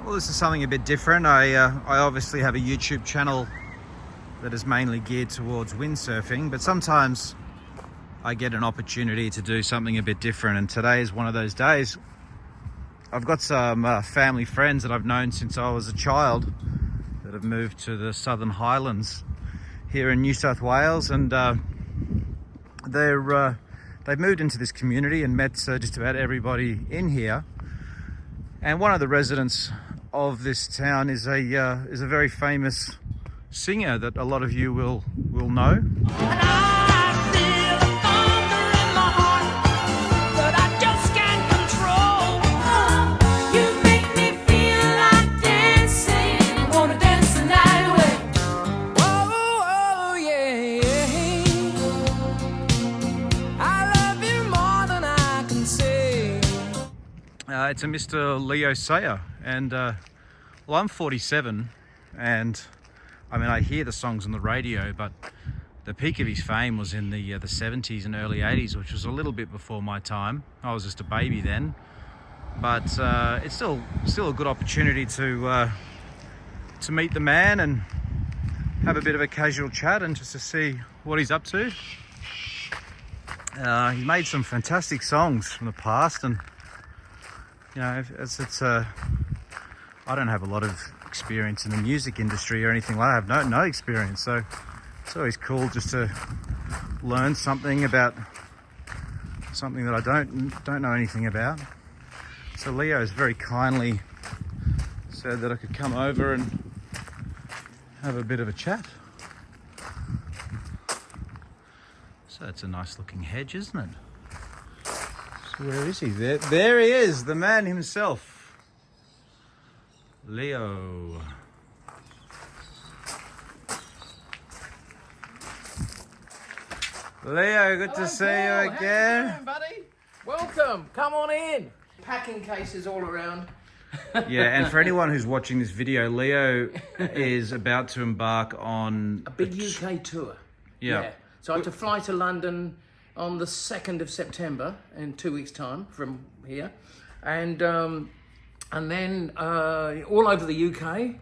Well, this is something a bit different. I obviously have a YouTube channel that is mainly geared towards windsurfing, but sometimes I get an opportunity to do something a bit different, and today is one of those days. I've got some family friends that I've known since I was a child that have moved to the Southern Highlands here in New South Wales, and they've moved into this community and met just about everybody in here. And one of the residents of this town is a very famous singer that a lot of you will know. It's a Mr. Leo Sayer, and well, I'm 47, and I mean, I hear the songs on the radio, but the peak of his fame was in the 70s and early 80s, which was a little bit before my time. I was just a baby then, but it's still a good opportunity to meet the man and have a bit of a casual chat and just to see what he's up to. He made some fantastic songs from the past, and you know, I don't have a lot of experience in the music industry or anything like that. I have no experience, so it's always cool just to learn something about something that I don't know anything about. So Leo has very kindly said that I could come over and have a bit of a chat. So it's a nice looking hedge, isn't it? So where is he? There he is, the man himself, Leo. Leo, good to see you again. How you doing, buddy? Welcome. Come on in. Packing cases all around. Yeah, and for anyone who's watching this video, Leo is about to embark on a big UK tour. Yeah. So I have to fly to London on the 2nd of September in 2 weeks' time from here, and then all over the UK,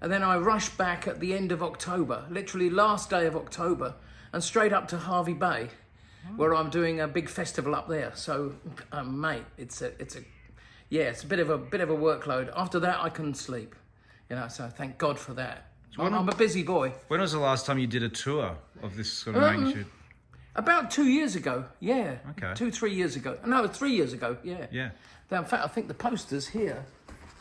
and then I rush back at the end of October, literally last day of October, and straight up to Hervey Bay, where I'm doing a big festival up there. So, mate, it's a bit of a workload. After that, I can sleep, you know. So thank God for that. So I'm a busy boy. When was the last time you did a tour of this sort of magnitude? About 2 years ago, yeah. Okay. 2-3 years ago. No, 3 years ago, yeah. Yeah. In fact, I think the poster's here.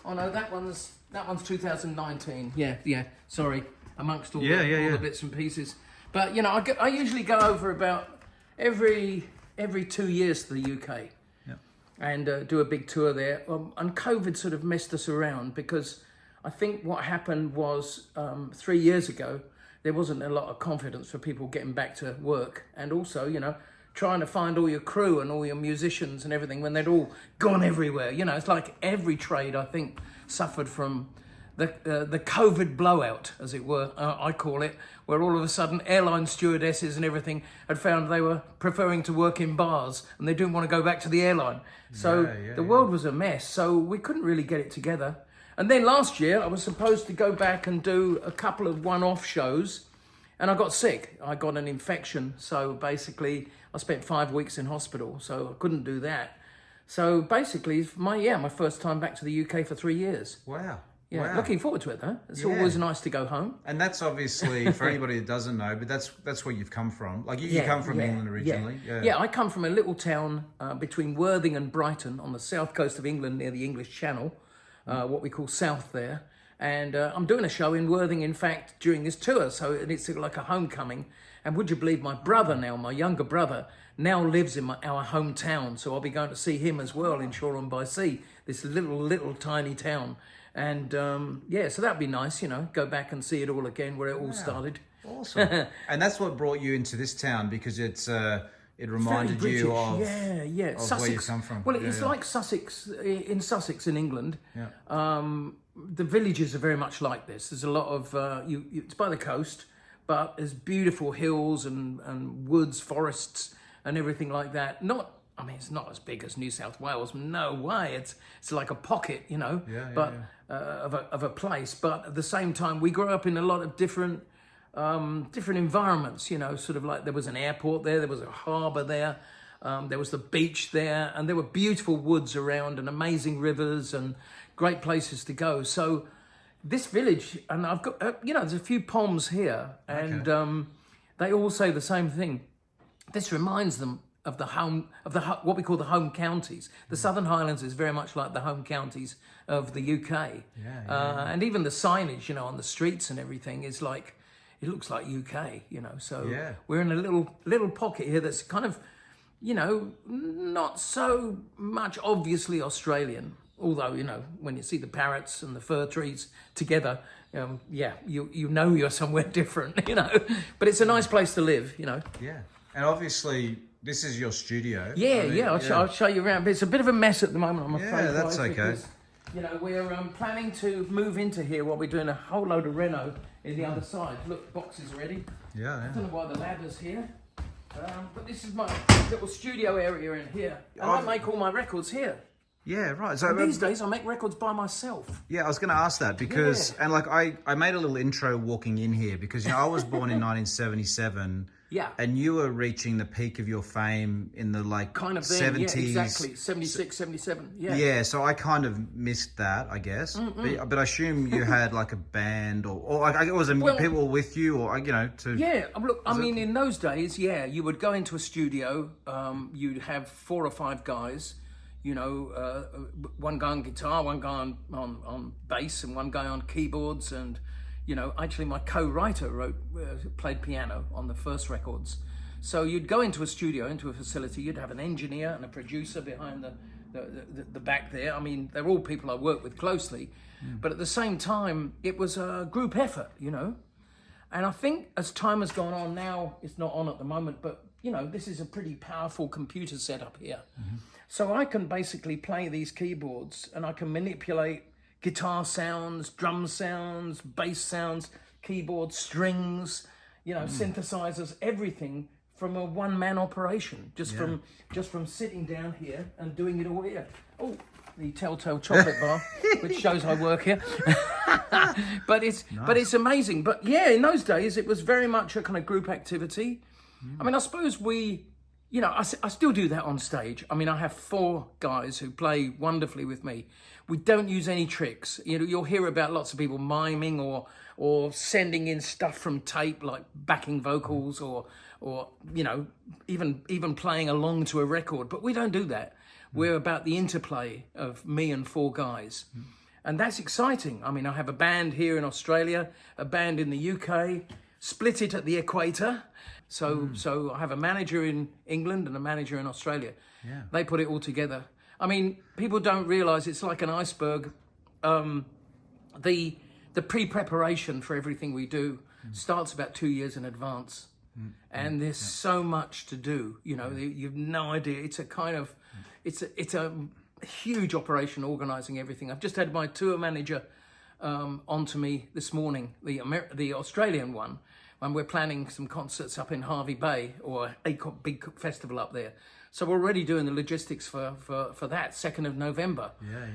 Oh no, that one's 2019. Yeah. Sorry, amongst all the bits and pieces. But you know, I usually go over about every 2 years to the UK, and do a big tour there. And COVID sort of messed us around, because I think what happened was 3 years ago, there wasn't a lot of confidence for people getting back to work, and also, you know, trying to find all your crew and all your musicians and everything when they'd all gone everywhere. You know, it's like every trade, I think, suffered from the COVID blowout, as it were, I call it, where all of a sudden airline stewardesses and everything had found they were preferring to work in bars and they didn't want to go back to the airline. So the world was a mess, so we couldn't really get it together. And then last year, I was supposed to go back and do a couple of one-off shows, and I got sick. I got an infection, so basically I spent 5 weeks in hospital, so I couldn't do that. So basically, it's my first time back to the UK for 3 years. Wow. Yeah, wow. Looking forward to it though. It's always nice to go home. And that's obviously, for anybody that doesn't know, but that's where you've come from. Like you come from England originally. Yeah, I come from a little town between Worthing and Brighton on the south coast of England near the English Channel. What we call South there, and I'm doing a show in Worthing, in fact, during this tour, so it's like a homecoming. And would you believe, my younger brother, now lives in our hometown, so I'll be going to see him as well in Shoreham-by-Sea, this little tiny town. And so that'd be nice, you know, go back and see it all again, where it all started. Awesome. And that's what brought you into this town, because it's it reminded you of, of Sussex, where you come from. Well, it's like Sussex, in Sussex in England. Yeah. The villages are very much like this. There's a lot of, it's by the coast, but there's beautiful hills and woods, forests and everything like that. Not I mean, it's not as big as New South Wales. No way. It's like a pocket, you know, of a place. But at the same time, we grew up in a lot of different environments, you know, sort of like there was an airport there was a harbour there, there was the beach there, and there were beautiful woods around and amazing rivers and great places to go. So this village, and I've got, you know, there's a few poems here, and they all say the same thing. This reminds them of what we call the home counties. The Southern Highlands is very much like the home counties of the UK. And even the signage, you know, on the streets and everything is like, it looks like UK, you know. So we're in a little pocket here that's kind of, you know, not so much obviously Australian. Although, you know, when you see the parrots and the fir trees together, you know you're somewhere different, you know. But it's a nice place to live, you know. Yeah. And obviously, this is your studio. I'll show you around. But it's a bit of a mess at the moment, I'm afraid. Yeah, that's okay. Because, you know, we're planning to move into here while we're doing a whole load of reno in the other side. Look, box is ready. I don't know why the ladder's here. But this is my little studio area in here. And I make all my records here. Yeah, right. So and these days I make records by myself. Yeah, I was going to ask that because, and like I made a little intro walking in here because, you know, I was born in 1977. Yeah. And you were reaching the peak of your fame in the like kind of then, 70s. Yeah, exactly. 76, 77. Yeah. Yeah, so I kind of missed that, I guess. But I assume you had like a band or like, was it people with you or, you know, to... Yeah, look, I mean, in those days, you would go into a studio, you'd have 4 or 5 guys, you know, one guy on guitar, one guy on bass and one guy on keyboards and... You know, actually my co-writer played piano on the first records. So you'd go into a studio, into a facility, you'd have an engineer and a producer behind the back there. I mean, they're all people I work with closely. But at the same time, it was a group effort, you know. And I think as time has gone on now, it's not on at the moment, but, you know, this is a pretty powerful computer setup here. So I can basically play these keyboards and I can manipulate guitar sounds, drum sounds, bass sounds, keyboard strings, you know, synthesizers, everything from a one-man operation, just from sitting down here and doing it all here. Oh, the telltale chocolate bar, which shows I work here. But it's amazing. But yeah, in those days it was very much a kind of group activity. I mean, I suppose you know, I still do that on stage. I mean, I have 4 guys who play wonderfully with me. We don't use any tricks. You know, you'll hear about lots of people miming or sending in stuff from tape like backing vocals or you know, even playing along to a record. But we don't do that. We're about the interplay of me and 4 guys. And that's exciting. I mean, I have a band here in Australia, a band in the UK, split it at the equator. So I have a manager in England and a manager in Australia. They put it all together. I mean, people don't realise it's like an iceberg. The pre-preparation for everything we do starts about 2 years in advance. And there's so much to do, you know, you've no idea. It's a kind of, it's a huge operation organising everything. I've just had my tour manager onto me this morning, the Australian one, and we're planning some concerts up in Hervey Bay or a big festival up there. So we're already doing the logistics for that, 2nd of November.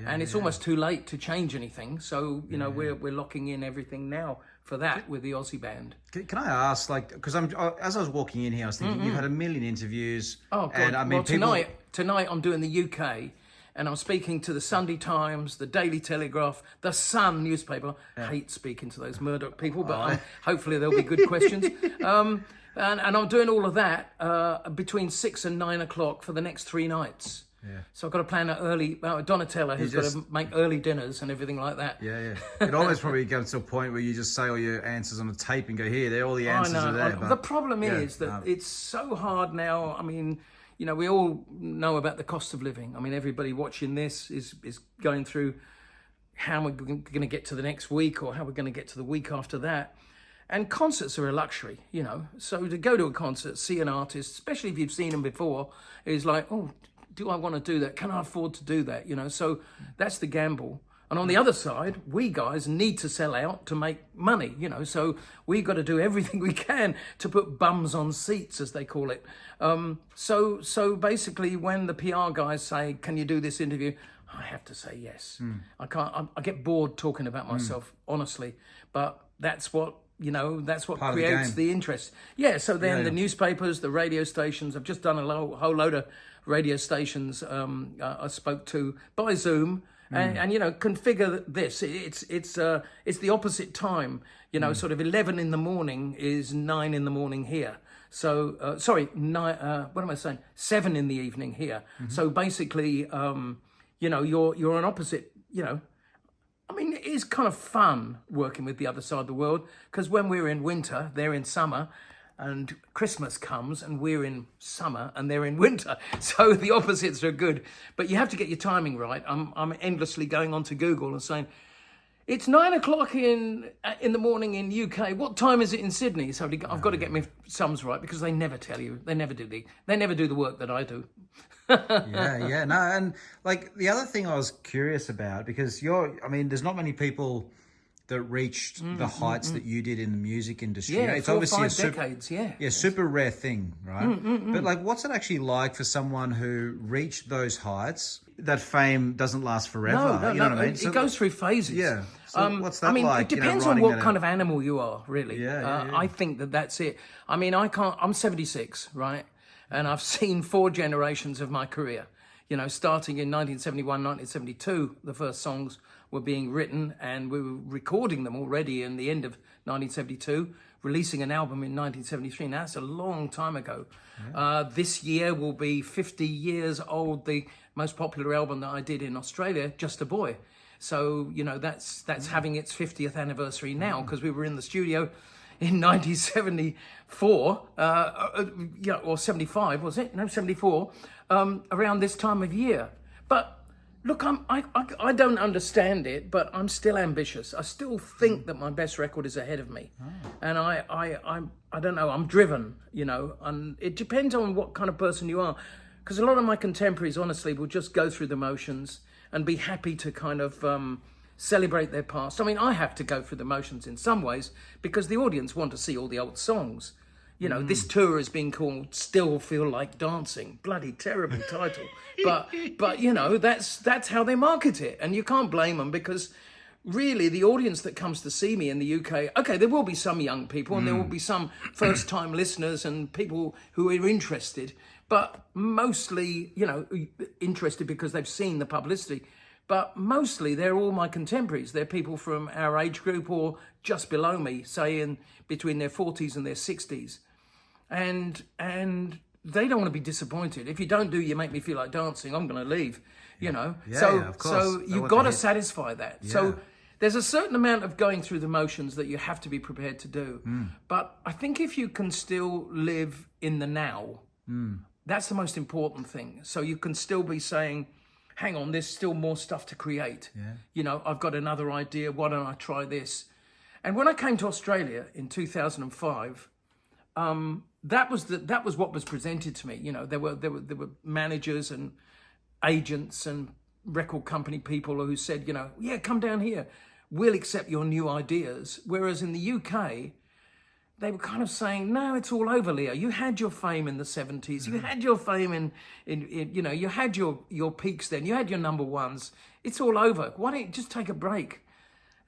And it's almost too late to change anything. So, you know, we're locking in everything now for that with the Aussie band. Can I ask, like, because as I was walking in here, I was thinking you've had a million interviews. Oh, God. And, I mean, well, tonight I'm doing the UK. And I'm speaking to the Sunday Times, the Daily Telegraph, the Sun newspaper. I hate speaking to those Murdoch people, but hopefully there'll be good questions. And I'm doing all of that between 6 and 9 o'clock for the next 3 nights. So I've got to plan it early. Donatella has got to make early dinners and everything like that. It almost probably comes to a point where you just say all your answers on a tape and go, here, they're all the answers are there. The problem is that it's so hard now. I mean, you know, we all know about the cost of living. I mean, everybody watching this is going through how we're going to get to the next week or how we're going to get to the week after that. And concerts are a luxury, you know. So to go to a concert, see an artist, especially if you've seen them before, is like, oh, do I want to do that? Can I afford to do that? You know, so that's the gamble. And on the other side, we guys need to sell out to make money, you know, so we've got to do everything we can to put bums on seats, as they call it. So basically, when the PR guys say, can you do this interview? I have to say yes. I can't, I get bored talking about myself, honestly, but that's what, you know, that's what Part creates of the interest. Yeah, so then the newspapers, the radio stations, I've just done a whole load of radio stations I spoke to by Zoom, and you know, configure this. It's the opposite time. You know, sort of 11 in the morning is 9 in the morning here. So sorry, 9. What am I saying? 7 in the evening here. So basically, you know, you're an opposite. You know, I mean, it is kind of fun working with the other side of the world, because when we're in winter, they're in summer. And Christmas comes and we're in summer and they're in winter. So the opposites are good. But you have to get your timing right. I'm endlessly going onto Google and saying, it's 9 o'clock in the morning in UK. What time is it in Sydney? So I've got to get my sums right, because they never tell you. They never do the work that I do. Yeah. No, and like the other thing I was curious about, because I mean, there's not many people that reached the heights that you did in the music industry. Yeah, it's 4 or obviously 5 decades, yeah. Super rare thing, right? But like, what's it actually like for someone who reached those heights? That fame doesn't last forever. No, you know what I mean? It goes through phases. Yeah. So what's that like? I mean, it depends on what kind of animal you are, really. Yeah. I think that's it. I mean, I'm 76, right? And I've seen 4 generations of my career. You know, starting in 1971, 1972, the first songs were being written, and we were recording them already in the end of 1972, releasing an album in 1973. Now, that's a long time ago. Yeah. This year will be 50 years old, the most popular album that I did in Australia, Just a Boy. So, you know, that's having its 50th anniversary now, because we were in the studio in 1974, or 75, was it? No, 74, around this time of year. But look, I don't understand it, but I'm still ambitious. I still think that my best record is ahead of me. And I don't know, I'm driven, you know, and it depends on what kind of person you are. Because a lot of my contemporaries, honestly, will just go through the motions and be happy to kind of celebrate their past. I mean, I have to go through the motions in some ways, because the audience want to see all the old songs. You know, this tour is being called Still Feel Like Dancing. Bloody terrible title. But you know, that's how they market it. And you can't blame them, because really the audience that comes to see me in the UK, okay, there will be some young people and there will be some first-time listeners and people who are interested, but mostly, you know, interested because they've seen the publicity. But mostly they're all my contemporaries. They're people from our age group or just below me, say in between their 40s and their 60s. And they don't want to be disappointed. If you don't do You Make Me Feel Like Dancing, I'm going to leave, you know. Of course. So you've got to satisfy that. Yeah. So there's a certain amount of going through the motions that you have to be prepared to do. But I think if you can still live in the now, that's the most important thing. So you can still be saying, hang on, there's still more stuff to create. You know, I've got another idea. Why don't I try this? And when I came to Australia in 2005, that was what was presented to me. You know, there were managers and agents and record company people who said, you know, yeah, come down here, we'll accept your new ideas. Whereas in the UK, they were kind of saying, no, it's all over, Leo. You had your fame in the 70s. You had your fame in you know, you had your peaks then. You had your number ones. It's all over. Why don't you just take a break?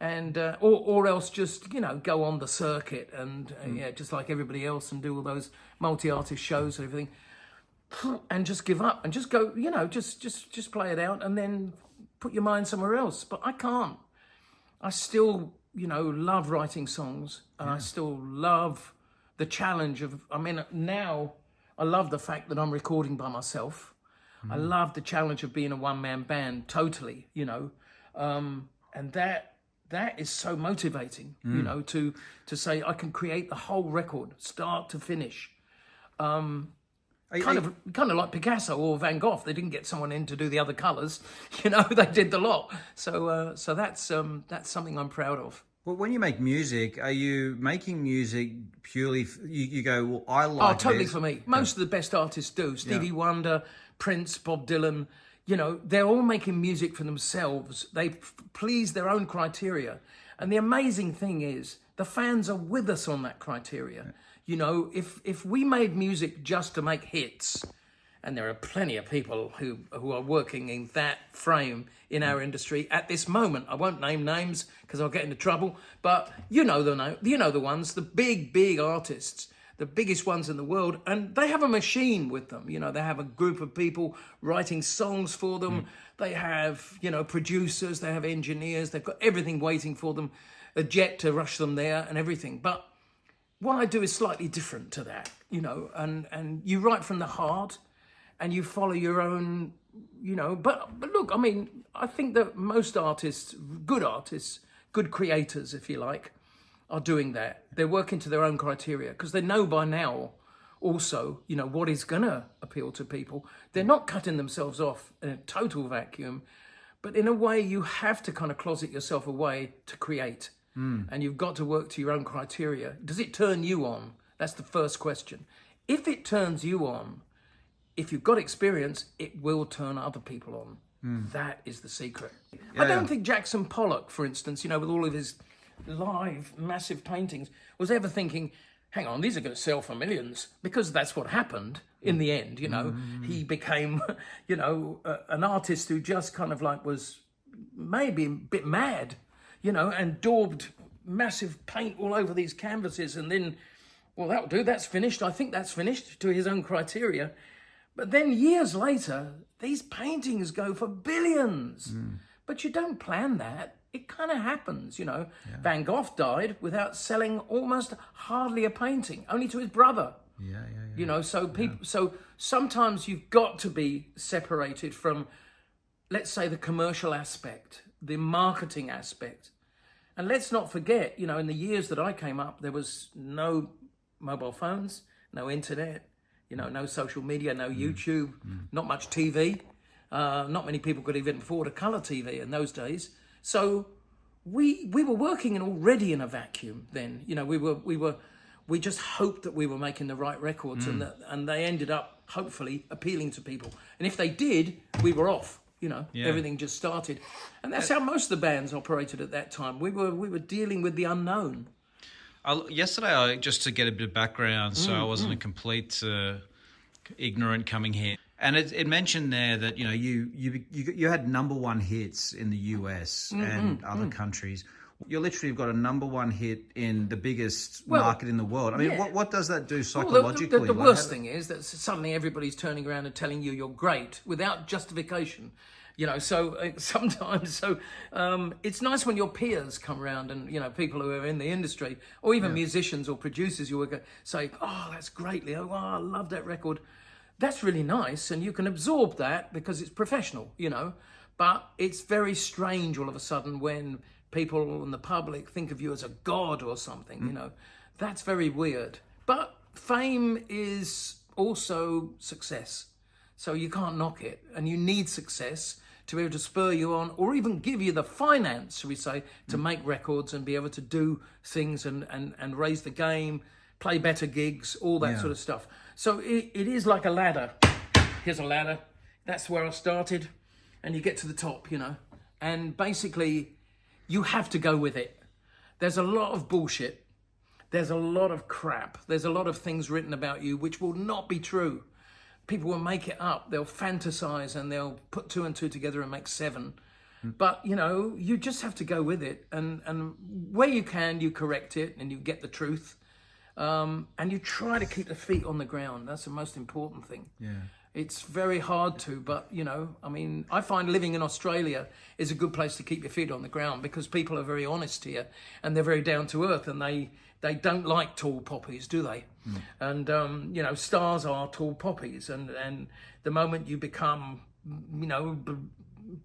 And or else just, you know, go on the circuit and just like everybody else and do all those multi-artist shows and everything, and just give up and just go, you know, just play it out and then put your mind somewhere else. But I can't. I still, you know, love writing songs, and I still love the challenge of, I mean, now I love the fact that I'm recording by myself. I love the challenge of being a one-man band, totally, you know, and that is so motivating, you know, to say I can create the whole record, start to finish. Kind of like Picasso or Van Gogh. They didn't get someone in to do the other colours, you know. They did the lot. So that's something I'm proud of. Well, when you make music, are you making music purely? You go, well, I like. Oh, totally this. For me. Most of the best artists do. Stevie Wonder, Prince, Bob Dylan. You know, they're all making music for themselves. They please their own criteria. And the amazing thing is, the fans are with us on that criteria. You know, if we made music just to make hits, and there are plenty of people who are working in that frame in our industry at this moment. I won't name names because I'll get into trouble, but you know the ones, the big artists, the biggest ones in the world, and they have a machine with them. You know, they have a group of people writing songs for them. They have, you know, producers, they have engineers, they've got everything waiting for them, a jet to rush them there and everything. But what I do is slightly different to that, you know, and you write from the heart and you follow your own, you know, but look, I mean, I think that most artists, good creators, if you like, are doing that. They're working to their own criteria because they know by now also, you know, what is going to appeal to people. They're not cutting themselves off in a total vacuum, but in a way you have to kind of closet yourself away to create. And you've got to work to your own criteria. Does it turn you on? That's the first question. If it turns you on, if you've got experience, it will turn other people on. That is the secret. I don't think Jackson Pollock, for instance, you know, with all of his live, massive paintings, was ever thinking, hang on, these are going to sell for millions, because that's what happened in the end, you know. He became, you know, an artist who just kind of like was maybe a bit mad, you know, and daubed massive paint all over these canvases, and then, well, that'll do, that's finished. I think that's finished to his own criteria. But then years later, these paintings go for billions. But you don't plan that. It kind of happens, you know. Van Gogh died without selling almost hardly a painting, only to his brother. You know, so people, so sometimes you've got to be separated from, let's say, the commercial aspect, the marketing aspect. And let's not forget, you know, in the years that I came up, there was no mobile phones, no internet, you know, no social media, no YouTube, not much TV. Not many people could even afford a colour TV in those days. So we were working already in a vacuum then. You know, we just hoped that we were making the right records, and they ended up hopefully appealing to people. And if they did, we were off. You know, everything just started, and that's how most of the bands operated at that time. We were dealing with the unknown. Yesterday, just to get a bit of background, so I wasn't a complete ignorant coming here. And it mentioned there that, you know, you had #1 hits in the US and other countries. You literally have got a #1 hit in the biggest market in the world. I mean, what does that do psychologically? Well, the worst thing is that suddenly everybody's turning around and telling you you're great without justification. You know, so sometimes, it's nice when your peers come around and, you know, people who are in the industry, or even musicians or producers, you will say, oh, that's great, Leo. Oh, I love that record. That's really nice, and you can absorb that because it's professional, you know. But it's very strange all of a sudden when people in the public think of you as a god or something, you know. That's very weird. But fame is also success. So you can't knock it, and you need success to be able to spur you on, or even give you the finance, shall we say, to make records and be able to do things and raise the game, play better gigs, all that sort of stuff. So it is like a ladder. Here's a ladder. That's where I started. And you get to the top, you know. And basically, you have to go with it. There's a lot of bullshit. There's a lot of crap. There's a lot of things written about you which will not be true. People will make it up. They'll fantasize and they'll put 2 and 2 together and make 7. But, you know, you just have to go with it. And where you can, you correct it and you get the truth. And you try to keep the feet on the ground. That's the most important thing. It's very hard to, but, you know, I mean, I find living in Australia is a good place to keep your feet on the ground because people are very honest here and they're very down to earth, and they don't like tall poppies, do they? And, you know, stars are tall poppies, and the moment you become, you know,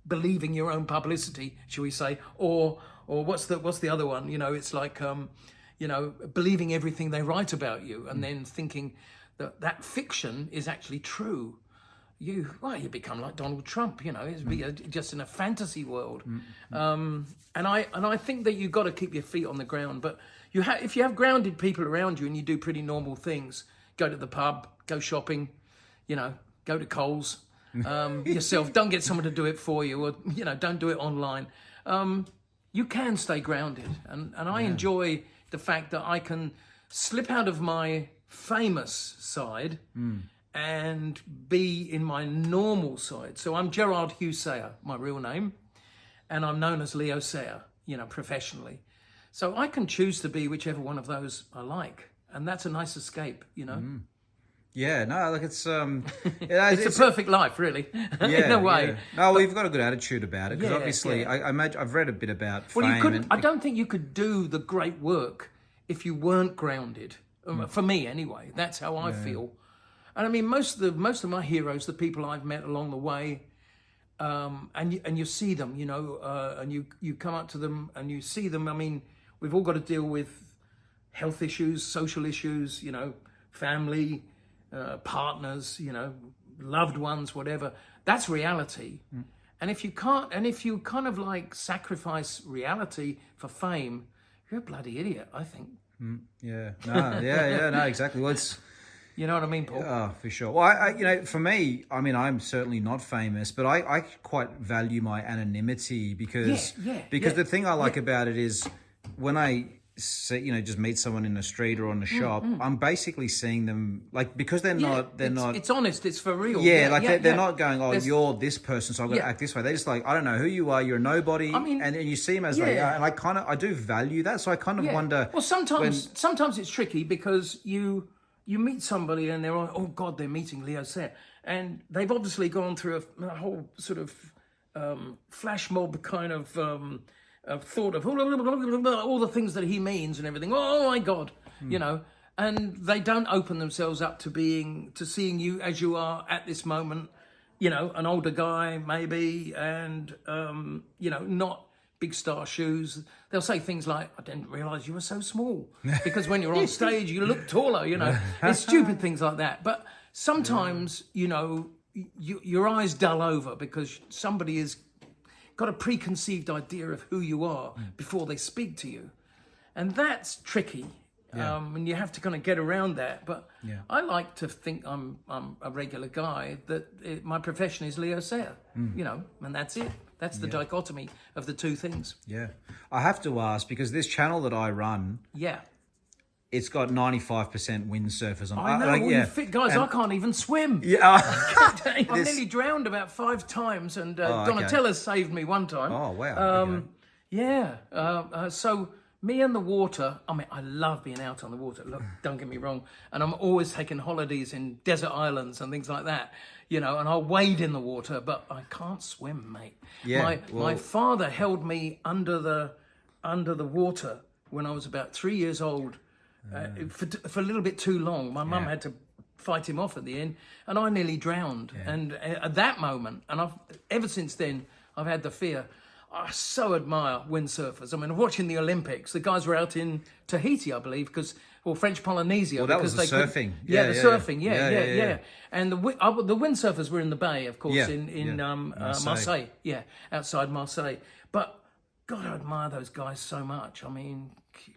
believing your own publicity, shall we say, or what's the other one? You know, it's like, you know, believing everything they write about you and then thinking that fiction is actually true. You become like Donald Trump, you know, just in a fantasy world. And I think that you've got to keep your feet on the ground. But if you have grounded people around you and you do pretty normal things, go to the pub, go shopping, you know, go to Coles, yourself. Don't get someone to do it for you, or don't do it online. You can stay grounded, and I enjoy the fact that I can slip out of my famous side and be in my normal side. So I'm Gerald Hugh Sayer, my real name, and I'm known as Leo Sayer, professionally. So I can choose to be whichever one of those I like, and that's a nice escape, Yeah, no, like it's it's a perfect life, really, in a way. Yeah. No, we've got a good attitude about it, because obviously, I imagine I've read a bit about fame. I don't think you could do the great work if you weren't grounded. For me, anyway, that's how I feel. And I mean, most of my heroes, the people I've met along the way, and you see them, and you come up to them and you see them. I mean, we've all got to deal with health issues, social issues, family, partners, loved ones, whatever. That's reality. And if you kind of like sacrifice reality for fame, you're a bloody idiot, I think. Yeah, no, exactly. Well, it's, you know what I mean, Paul? Oh, for sure. Well, for me, I mean, I'm certainly not famous, but I quite value my anonymity, because the thing I like about it is when I say, just meet someone in the street or on the shop, I'm basically seeing them, like, because they're not. It's honest. It's for real. They're not going, oh, you're this person, so I'm going to act this way. They're just like, I don't know who you are. You're a nobody. I mean, and you see them as they are, and I do value that. So I kind of wonder. Well, sometimes it's tricky, because you meet somebody and they're like, oh God, they're meeting Leo Sayer, and they've obviously gone through a whole sort of flash mob kind of thought of all the things that he means and everything. Oh my God, and they don't open themselves up to seeing you as you are at this moment. An older guy maybe, and not big star shoes. They'll say things like, I didn't realise you were so small, because when you're on stage you look taller, It's stupid things like that. But sometimes, your eyes dull over because somebody has got a preconceived idea of who you are before they speak to you. And that's tricky. And you have to kind of get around that. But I like to think I'm a regular guy, that my profession is Leo Sayer, and that's it. That's the dichotomy of the two things. Yeah. I have to ask, because this channel that I run, it's got 95% windsurfers on. I know, you fit guys, I can't even swim. Yeah. I nearly drowned about 5 times, and Donatella saved me one time. Oh, wow. So me and the water, I mean, I love being out on the water. Look, don't get me wrong. And I'm always taking holidays in desert islands and things like that, and I'll wade in the water, but I can't swim, mate. Yeah, my father held me under the water when I was about 3 years old for a little bit too long. My mum had to fight him off at the end, and I nearly drowned. And at that moment, and ever since then, I've had the fear. I so admire windsurfers. I mean, watching the Olympics, the guys were out in Tahiti, I believe, or French Polynesia. Well, that was the surfing. Surfing, And the windsurfers were in the bay, of course, in Marseille. Yeah, outside Marseille. But God, I admire those guys so much. I mean,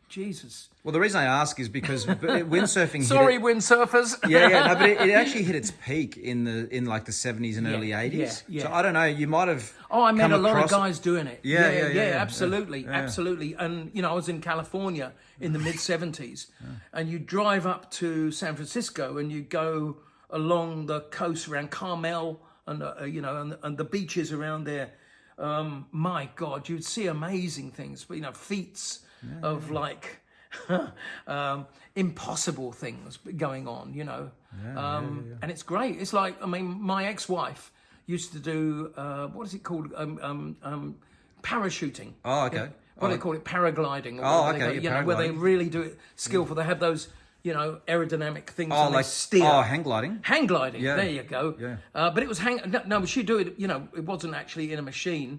Jesus. Well, the reason I ask is because windsurfing. Sorry, windsurfers. No, but it actually hit its peak in like the 70s and early 80s. So I don't know. You might have. Oh, I met a lot of guys doing it. Yeah, absolutely. And I was in California in the mid 70s, and you drive up to San Francisco and you go along the coast around Carmel and and the beaches around there. My God, you'd see amazing things. Feats of like impossible things going on, and it's great. It's like, I mean, my ex-wife used to do what is it called, parachuting. Oh, okay. What do they call it? Paragliding. Oh, okay. Where they really do it skillful. They have those aerodynamic things. Oh, like steer. Oh, hang gliding. Hang gliding. Yeah. There you go. Yeah. But it was No, she'd do it. It wasn't actually in a machine,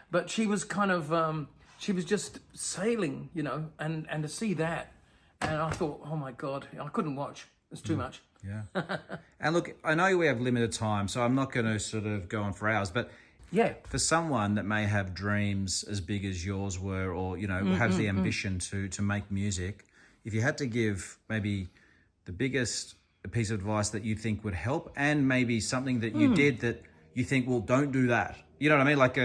but she was kind of. She was just sailing, and to see that, and I thought, oh my God, I couldn't watch. It's too much. Yeah. And look, I know we have limited time, so I'm not going to sort of go on for hours, but for someone that may have dreams as big as yours were, or has the ambition to make music, if you had to give maybe the biggest piece of advice that you think would help, and maybe something that you did that you think, well, don't do that. You know what I mean? Like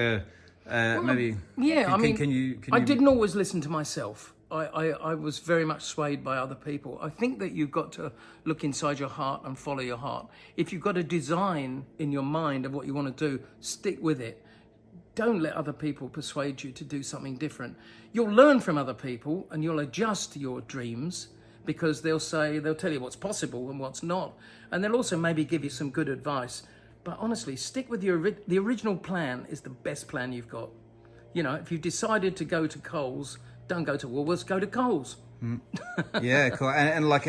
maybe. Yeah, Can you? I didn't always listen to myself. I was very much swayed by other people. I think that you've got to look inside your heart and follow your heart. If you've got a design in your mind of what you want to do, stick with it. Don't let other people persuade you to do something different. You'll learn from other people and you'll adjust your dreams, because they'll tell you what's possible and what's not. And they'll also maybe give you some good advice. But honestly, stick with the original plan is the best plan you've got. You know, if you've decided to go to Coles, don't go to Woolworths, go to Coles. Yeah, cool. And like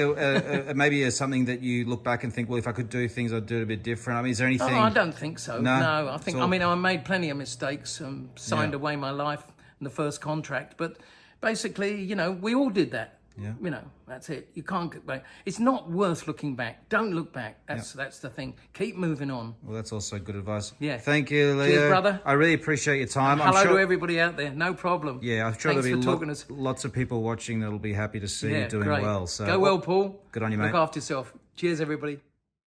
maybe something that you look back and think, well, if I could do things, I'd do it a bit different. I mean, is there anything? Oh, I don't think so. No, I think, I mean, I made plenty of mistakes and signed away my life in the first contract. But basically, you know, we all did that. Yeah. You know, that's it. You can't get back. It's not worth looking back. Don't look back. That's the thing. Keep moving on. Well, that's also good advice. Yeah. Thank you, Leo. Cheers, brother. I really appreciate your time. Hello to everybody out there. No problem. Yeah, I'm sure Thanks there'll for be lots of people watching that'll be happy to see you doing great. well. So go well, Paul. Good on you, mate. Look after yourself. Cheers, everybody.